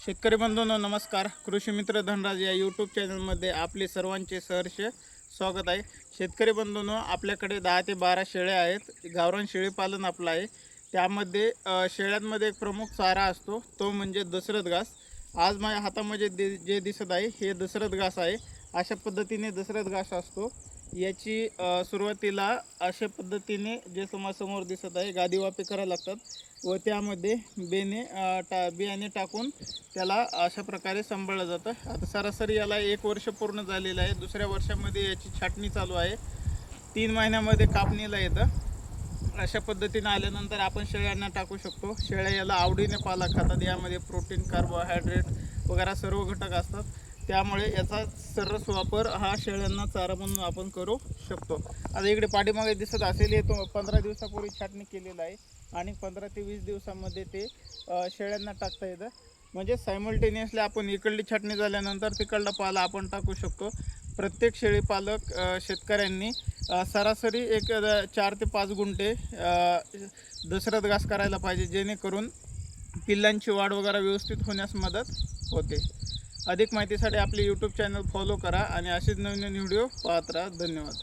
शेतकरी बंधूंनो नमस्कार। कृषी मित्र धनराज या यूट्यूब चॅनलमध्ये आपले सर्वांचे सहर्ष स्वागत आहे। शेतकरी बंधूंनो, आपल्याकडे 10 ते 12 शेळ्या आहेत। गावरान शेळी पालन आपलं आहे। त्यामध्ये शेळ्यांमध्ये एक प्रमुख चारा असतो, तो म्हणजे दशरथ घास। आज माझ्या हातामध्ये जे दिसत आहे हे दशरथ घास आहे। अशा पद्धतीने दशरथ घास असतो। याची सुरुवातीला अशा पद्धतीने जे समोर दिसत आहे गादी वापे करायला लागतात व त्यामध्ये बियाणे टाकून त्याला अशा प्रकारे सांभाळलं जातं। आता सरासरी याला 1 वर्ष पूर्ण झालेलं आहे। दुसऱ्या वर्षामध्ये याची छाटणी चालू आहे। 3 महिन्यामध्ये कापणीला येतं। अशा पद्धतीने आल्यानंतर आपण शेळ्यांना टाकू शकतो। शेळ्या याला आवडीने पाला खातात। यामध्ये प्रोटीन, कार्बोहायड्रेट वगैरे सर्व घटक असतात। त्यामुळे याचा सर्रास वापर हा शेळ्यांना चारा म्हणून आपण करू शकतो। आता इकडे पाठीमागे दिसत असेल हे तो 15 दिवसापूर्वी छाटणी केलेला आहे आणि 15 ते 20 दिवसामध्ये ते शेळ्यांना टाकता येतं। म्हणजे सायमल्टेनियसली आपण इकडली छाटणी झाल्यानंतर तिकडला पाला आपण टाकू शकतो। प्रत्येक शेळी पालक शेतकऱ्यांनी सरासरी एक 4 ते 5 गुंठे दशरथ घास करायला पाहिजे, जेणेकरून पिल्लांची वाढ वगैरे व्यवस्थित होण्यास मदत होते। अधिक माहितीसाठी आपले यूट्यूब चॅनल फॉलो करा आणि असेच नवीन व्हिडिओ पाहत राहा। धन्यवाद।